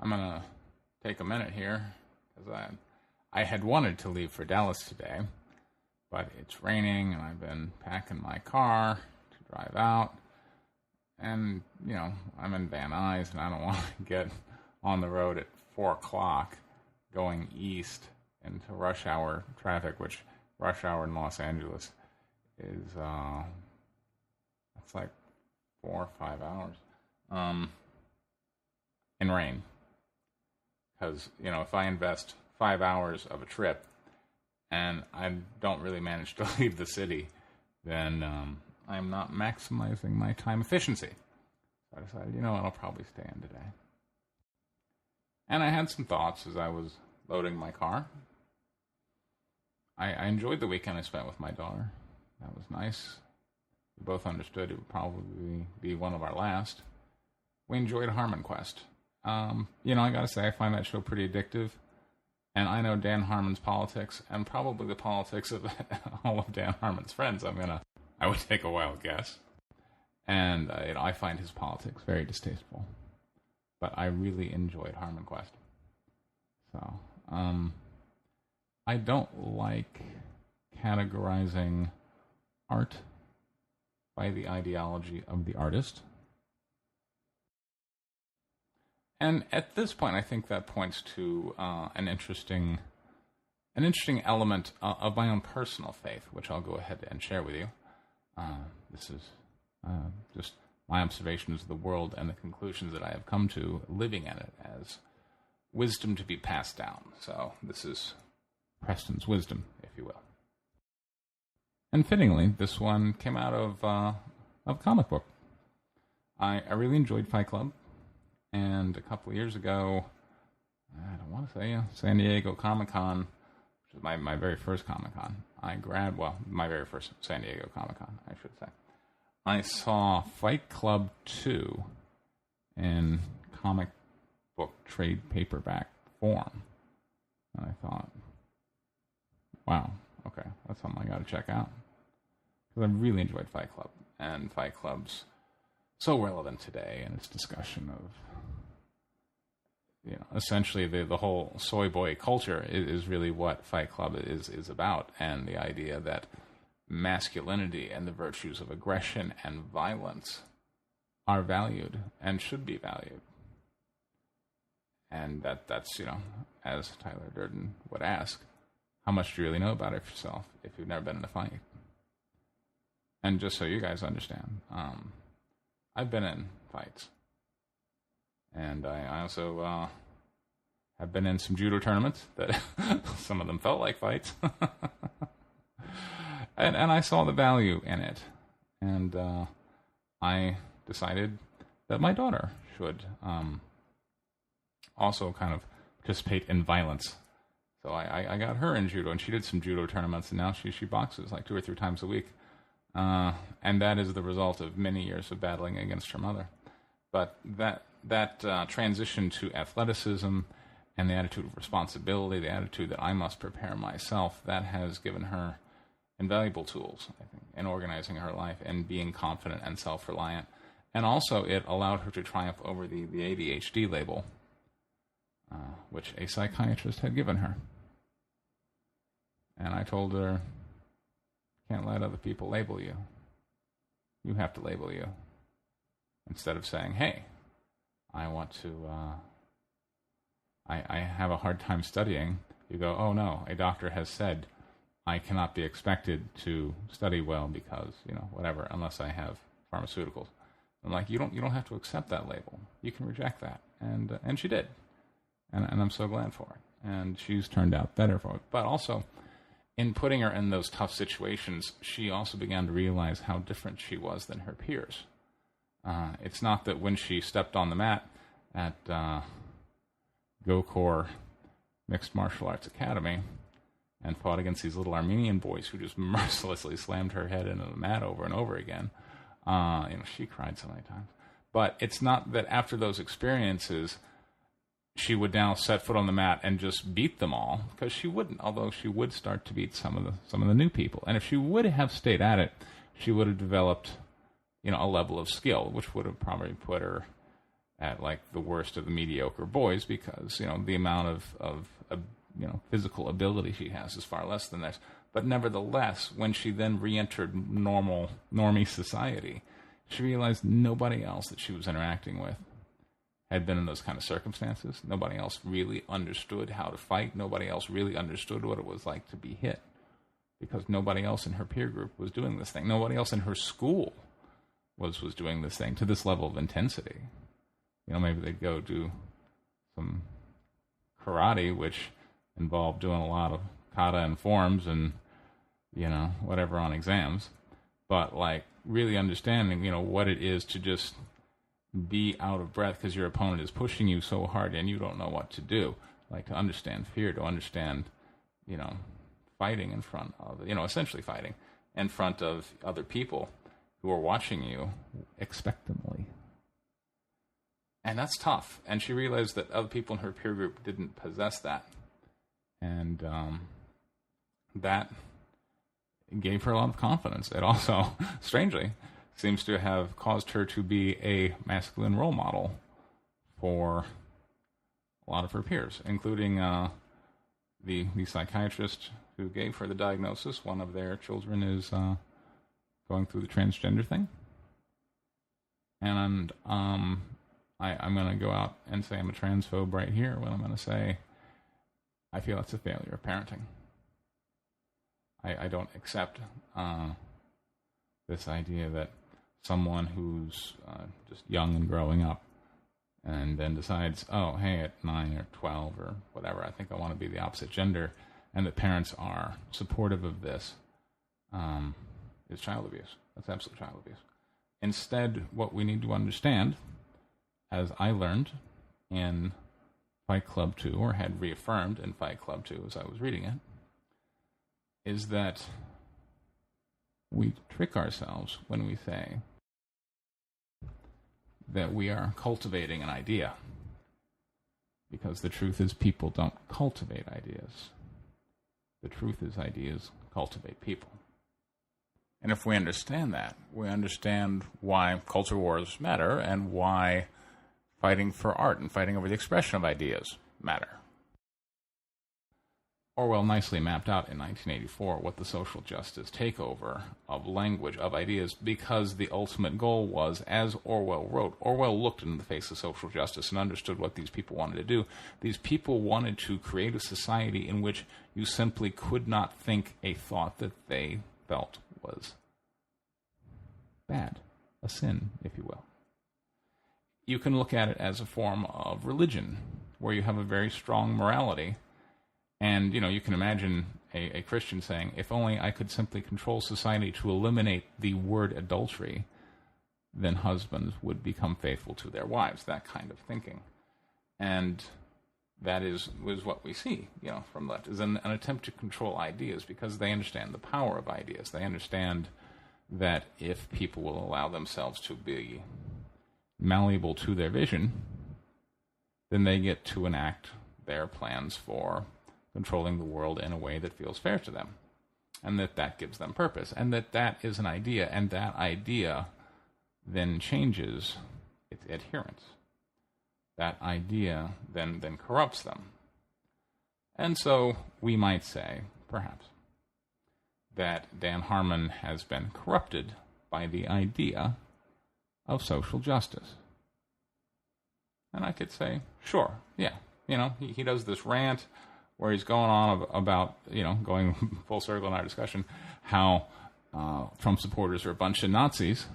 I'm going to take a minute here because I had wanted to leave for Dallas today, but it's raining and I've been packing my car to drive out. And, you know, I'm in Van Nuys and I don't want to get on the road at 4 o'clock going east into rush hour traffic, which rush hour in Los Angeles is, it's like 4 or 5 hours in rain. Because, you know, if I invest 5 hours of a trip and I don't really manage to leave the city, then I'm not maximizing my time efficiency. So I decided, you know what, I'll probably stay in today. And I had some thoughts as I was loading my car. I enjoyed the weekend I spent with my daughter. That was nice. We both understood it would probably be one of our last. We enjoyed Harmon Quest. You know, I gotta say, I find that show pretty addictive. And I know Dan Harmon's politics, and probably the politics of all of Dan Harmon's friends. I would take a wild guess. And I find his politics very distasteful. But I really enjoyed Harmon Quest. So, I don't like categorizing art by the ideology of the artist. And at this point, I think that points to an interesting element of my own personal faith, which I'll go ahead and share with you. This is just my observations of the world and the conclusions that I have come to living in it as wisdom to be passed down. So this is Preston's wisdom, if you will. And fittingly, this one came out of comic book. I really enjoyed Fight Club. And a couple of years ago, I don't want to say, San Diego Comic-Con, which is my very first Comic-Con, my very first San Diego Comic-Con, I should say. I saw Fight Club 2 in comic book trade paperback form. And I thought, wow, okay, that's something I got to check out. Because I really enjoyed Fight Club. And Fight Club's so relevant today in its discussion of, you know, essentially the whole soy boy culture is really what Fight Club is about, and the idea that masculinity and the virtues of aggression and violence are valued and should be valued. And that's, you know, as Tyler Durden would ask, how much do you really know about it yourself if you've never been in a fight? And just so you guys understand, I've been in fights. And I also have been in some judo tournaments that some of them felt like fights. and I saw the value in it. And I decided that my daughter should also kind of participate in violence. So I got her in judo, and she did some judo tournaments, and now she boxes like 2 or 3 times a week. And that is the result of many years of battling against her mother. But that transition to athleticism and the attitude of responsibility, the attitude that I must prepare myself, that has given her invaluable tools, I think, in organizing her life and being confident and self-reliant. And also it allowed her to triumph over the ADHD label, which a psychiatrist had given her. And I told her, can't let other people label you. You have to label you. Instead of saying, hey, I want to, I have a hard time studying, you go, oh no, a doctor has said I cannot be expected to study well because, you know, whatever, unless I have pharmaceuticals. I'm like, you don't have to accept that label. You can reject that. And she did. And I'm so glad for it. And she's turned out better for it. But also, in putting her in those tough situations, she also began to realize how different she was than her peers. It's not that when she stepped on the mat at Gokor Mixed Martial Arts Academy and fought against these little Armenian boys who just mercilessly slammed her head into the mat over and over again, she cried so many times. But it's not that after those experiences, she would now set foot on the mat and just beat them all, because she wouldn't, although she would start to beat some of the new people. And if she would have stayed at it, she would have developed, a level of skill, which would have probably put her at like the worst of the mediocre boys because, the amount of physical ability she has is far less than theirs. But nevertheless, when she then re-entered normie society, she realized nobody else that she was interacting with had been in those kind of circumstances. Nobody else really understood how to fight. Nobody else really understood what it was like to be hit. Because nobody else in her peer group was doing this thing. Nobody else in her school was doing this thing to this level of intensity. Maybe they'd go do some karate, which involved doing a lot of kata and forms and, whatever on exams. But, like, really understanding, what it is to just be out of breath because your opponent is pushing you so hard and you don't know what to do. Like, to understand fear, to understand, fighting in front of, essentially fighting in front of other people who are watching you expectantly. And that's tough. And she realized that other people in her peer group didn't possess that. And that gave her a lot of confidence. It also, strangely, seems to have caused her to be a masculine role model for a lot of her peers, including the psychiatrist who gave her the diagnosis. One of their children is going through the transgender thing. And I'm going to go out and say I'm a transphobe right here when I'm going to say I feel it's a failure of parenting. I don't accept this idea that someone who's just young and growing up and then decides, oh, hey, at 9 or 12 or whatever, I think I want to be the opposite gender, and that parents are supportive of this, is child abuse. That's absolute child abuse. Instead, what we need to understand, as I learned in Fight Club 2, or had reaffirmed in Fight Club 2 as I was reading it, is that we trick ourselves when we say that we are cultivating an idea. Because the truth is people don't cultivate ideas. The truth is ideas cultivate people. And if we understand that, we understand why culture wars matter and why fighting for art and fighting over the expression of ideas matter. Orwell nicely mapped out in 1984 what the social justice takeover of language, of ideas, because the ultimate goal was, as Orwell wrote, Orwell looked in the face of social justice and understood what these people wanted to do. These people wanted to create a society in which you simply could not think a thought that they felt was bad, a sin, if you will. You can look at it as a form of religion, where you have a very strong morality. And, you can imagine a Christian saying, if only I could simply control society to eliminate the word adultery, then husbands would become faithful to their wives, that kind of thinking. And that was what we see, from left, is an attempt to control ideas because they understand the power of ideas. They understand that if people will allow themselves to be malleable to their vision, then they get to enact their plans for controlling the world in a way that feels fair to them, and that gives them purpose, and that is an idea, and that idea then changes its adherents. That idea then corrupts them. And so we might say, perhaps, that Dan Harmon has been corrupted by the idea of social justice. And I could say, sure, yeah, he does this rant where he's going on about, going full circle in our discussion, how Trump supporters are a bunch of Nazis.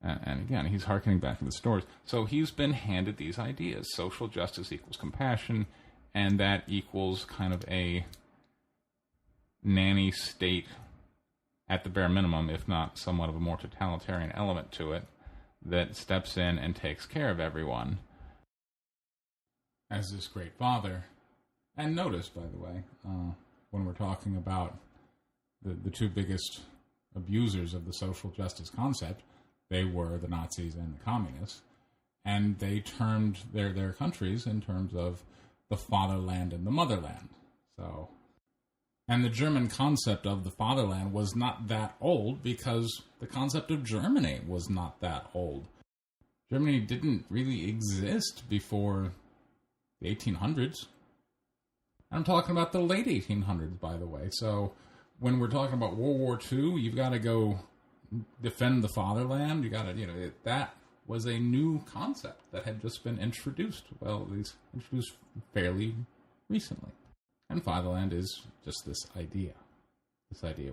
And again, he's hearkening back to the stories. So he's been handed these ideas. Social justice equals compassion, and that equals kind of a nanny state at the bare minimum, if not somewhat of a more totalitarian element to it, that steps in and takes care of everyone as this great father. And notice, by the way, when we're talking about the two biggest abusers of the social justice concept, they were the Nazis and the communists, and they termed their countries in terms of the fatherland and the motherland. So, and the German concept of the fatherland was not that old because the concept of Germany was not that old. Germany didn't really exist before the 1800s. I'm talking about the late 1800s, by the way. So when we're talking about World War II, you've got to go defend the fatherland. You got to, that was a new concept that had just been introduced. Well, at least introduced fairly recently. And fatherland is just this idea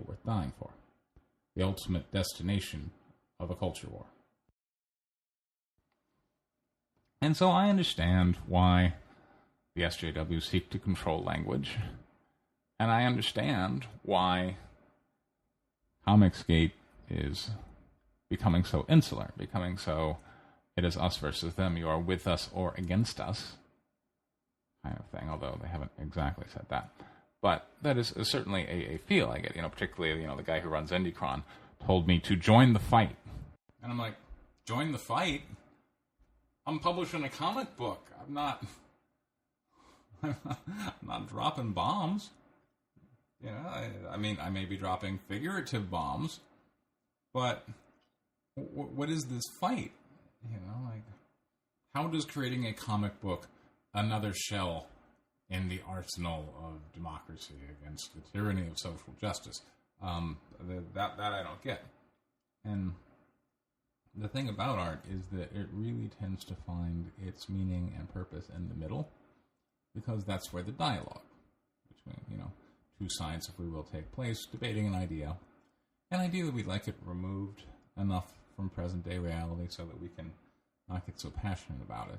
worth dying for. The ultimate destination of a culture war. And so I understand why the SJW seek to control language. And I understand why Comicsgate is becoming so insular, becoming so, it is us versus them, you are with us or against us, kind of thing, although they haven't exactly said that. But that is certainly a feel I get, particularly, the guy who runs IndieCron told me to join the fight. And I'm like, join the fight? I'm publishing a comic book. I'm not dropping bombs. I mean, I may be dropping figurative bombs, but what is this fight? How does creating a comic book another shell in the arsenal of democracy against the tyranny of social justice? That I don't get. And the thing about art is that it really tends to find its meaning and purpose in the middle, because that's where the dialogue between, two sides, if we will, take place, debating an idea. And ideally we'd like it removed enough from present-day reality so that we can not get so passionate about it.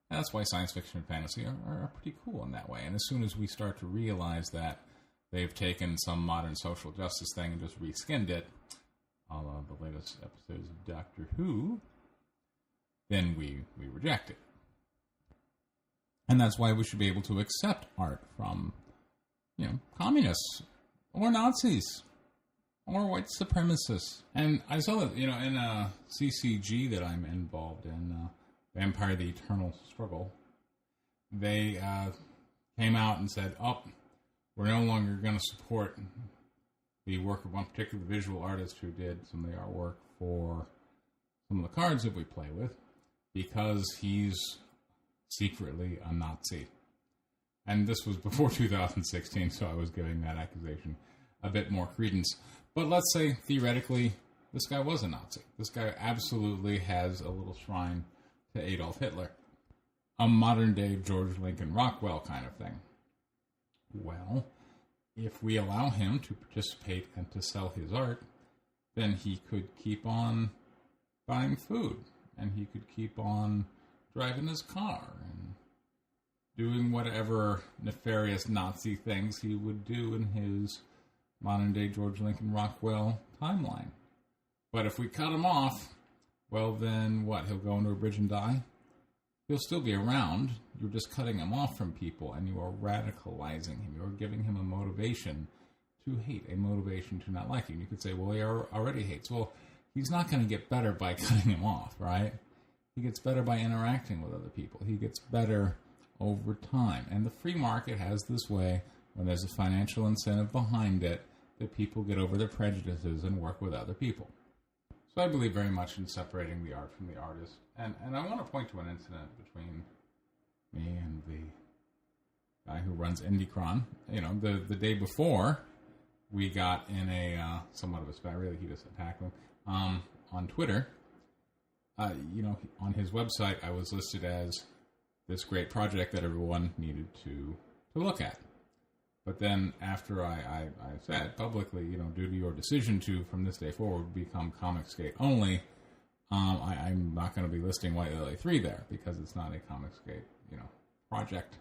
And that's why science fiction and fantasy are pretty cool in that way. And as soon as we start to realize that they've taken some modern social justice thing and just reskinned it, a la the latest episodes of Doctor Who, then we reject it. And that's why we should be able to accept art from, communists, or Nazis, or white supremacists. And I saw that, in a CCG that I'm involved in, Vampire the Eternal Struggle, they came out and said, we're no longer going to support the work of one particular visual artist who did some of the artwork for some of the cards that we play with, because he's secretly a Nazi. And this was before 2016, so I was giving that accusation a bit more credence. But let's say, theoretically, this guy was a Nazi. This guy absolutely has a little shrine to Adolf Hitler. A modern-day George Lincoln Rockwell kind of thing. Well, if we allow him to participate and to sell his art, then he could keep on buying food, and he could keep on driving his car, and doing whatever nefarious Nazi things he would do in his modern-day George Lincoln Rockwell timeline. But if we cut him off, well then what? He'll go into a bridge and die? He'll still be around. You're just cutting him off from people, and you are radicalizing him. You're giving him a motivation to hate, a motivation to not like him. You could say, well, he already hates. Well, he's not going to get better by cutting him off, right? He gets better by interacting with other people. He gets better over time. And the free market has this way, when there's a financial incentive behind it, that people get over their prejudices and work with other people. So I believe very much in separating the art from the artist. And I want to point to an incident between me and the guy who runs IndieCron. The day before, we got in a somewhat of a spat, really, he just attacked him, on Twitter. On his website, I was listed as this great project that everyone needed to look at. But then after I said publicly, due to your decision to, from this day forward, become Comicsgate only, I'm not going to be listing White Lily 3 there, because it's not a Comicsgate, project.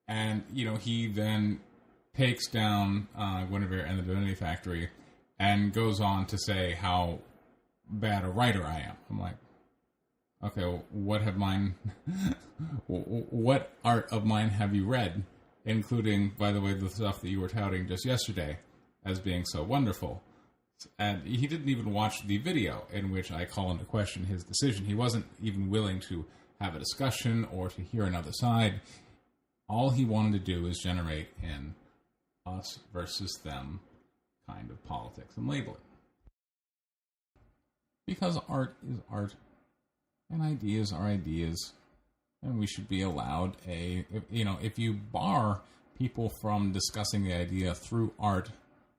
And, he then takes down Guinevere and the Divinity Factory and goes on to say how bad a writer I am. I'm like, okay, well, what art of mine have you read? Including, by the way, the stuff that you were touting just yesterday as being so wonderful. And he didn't even watch the video in which I call into question his decision. He wasn't even willing to have a discussion or to hear another side. All he wanted to do is generate an us versus them kind of politics and label it. Because art is art And ideas are ideas. And we should be allowed if you bar people from discussing the idea through art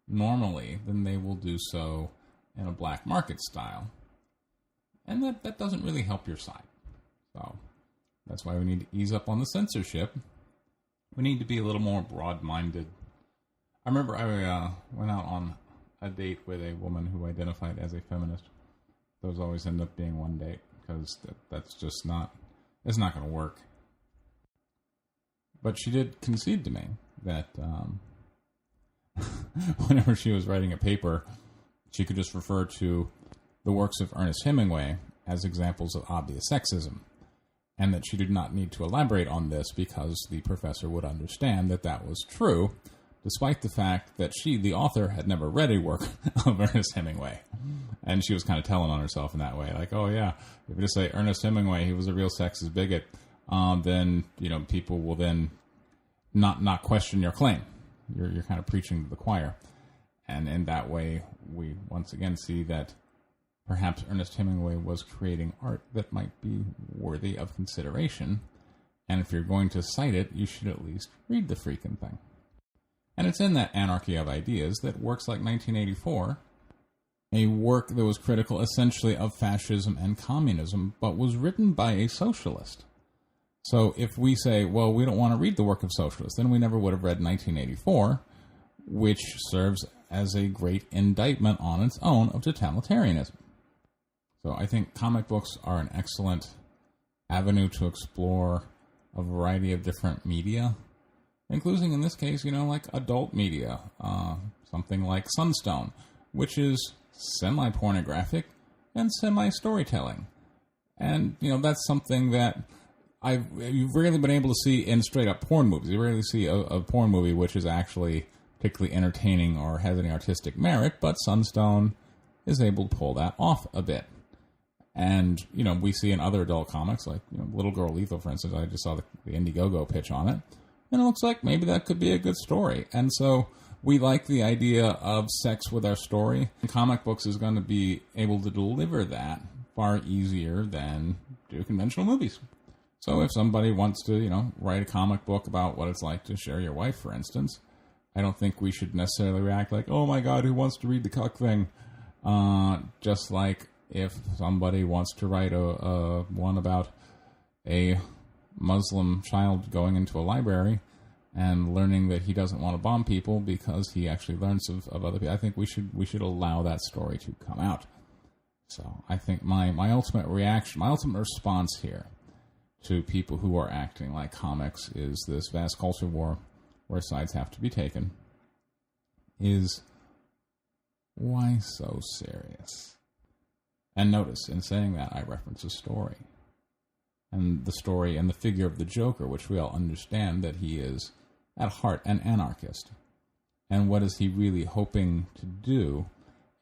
normally, then they will do so in a black market style. And that doesn't really help your side. So that's why we need to ease up on the censorship. We need to be a little more broad-minded. I remember I went out on a date with a woman who identified as a feminist. Those always end up being one date, because that's just not... It's not going to work. But she did concede to me that whenever she was writing a paper, she could just refer to the works of Ernest Hemingway as examples of obvious sexism, and that she did not need to elaborate on this because the professor would understand that that was true, despite the fact that she, the author, had never read a work of Ernest Hemingway. And she was kind of telling on herself in that way, like, oh yeah, if you just say Ernest Hemingway, he was a real sexist bigot, then, people will then not question your claim. You're kind of preaching to the choir. And in that way, we once again see that perhaps Ernest Hemingway was creating art that might be worthy of consideration. And if you're going to cite it, you should at least read the freaking thing. And it's in that anarchy of ideas that works like 1984, a work that was critical essentially of fascism and communism, but was written by a socialist. So if we say, well, we don't want to read the work of socialists, then we never would have read 1984, which serves as a great indictment on its own of totalitarianism. So I think comic books are an excellent avenue to explore a variety of different media, including, in this case, like adult media, something like Sunstone, which is semi-pornographic and semi-storytelling. And, that's something that you've rarely been able to see in straight-up porn movies. You rarely see a porn movie which is actually particularly entertaining or has any artistic merit, but Sunstone is able to pull that off a bit. And, we see in other adult comics, like Little Girl Lethal, for instance. I just saw the Indiegogo pitch on it. And it looks like maybe that could be a good story. And so we like the idea of sex with our story. And comic books is going to be able to deliver that far easier than do conventional movies. So if somebody wants to, write a comic book about what it's like to share your wife, for instance, I don't think we should necessarily react like, oh my God, who wants to read the cuck thing? Just like if somebody wants to write a one about a Muslim child going into a library and learning that he doesn't want to bomb people because he actually learns of other people. I think we should allow that story to come out. So I think my ultimate response here to people who are acting like comics is this vast culture war where sides have to be taken is, why so serious? And notice, in saying that, I reference a story. And the story and the figure of the Joker, which we all understand that he is, at heart, an anarchist. And what is he really hoping to do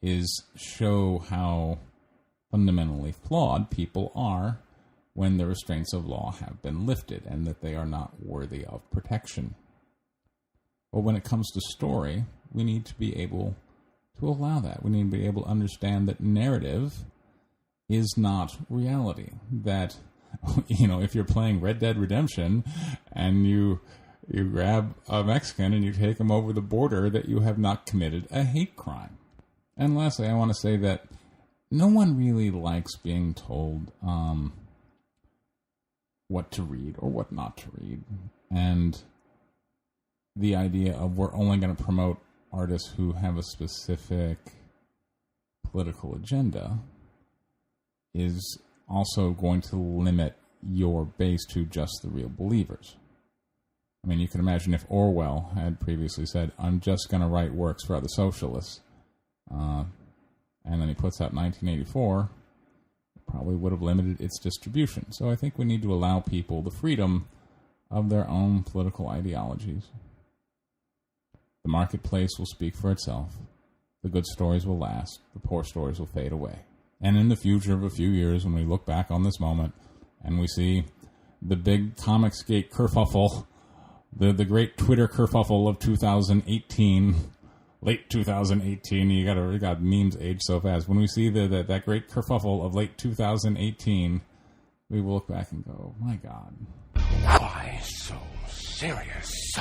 is show how fundamentally flawed people are when the restraints of law have been lifted and that they are not worthy of protection. But when it comes to story, we need to be able to allow that. We need to be able to understand that narrative is not reality. That, if you're playing Red Dead Redemption and you grab a Mexican and you take him over the border, that you have not committed a hate crime. And lastly, I want to say that no one really likes being told what to read or what not to read. And the idea of we're only going to promote artists who have a specific political agenda is also going to limit your base to just the real believers. I mean, you can imagine if Orwell had previously said, I'm just going to write works for other socialists, and then he puts out 1984, it probably would have limited its distribution. So I think we need to allow people the freedom of their own political ideologies. The marketplace will speak for itself. The good stories will last. The poor stories will fade away. And in the future of a few years, when we look back on this moment and we see the big Comicsgate kerfuffle, the great Twitter kerfuffle of 2018, late 2018, you got memes age so fast. When we see that great kerfuffle of late 2018, we will look back and go, my God. Why so serious?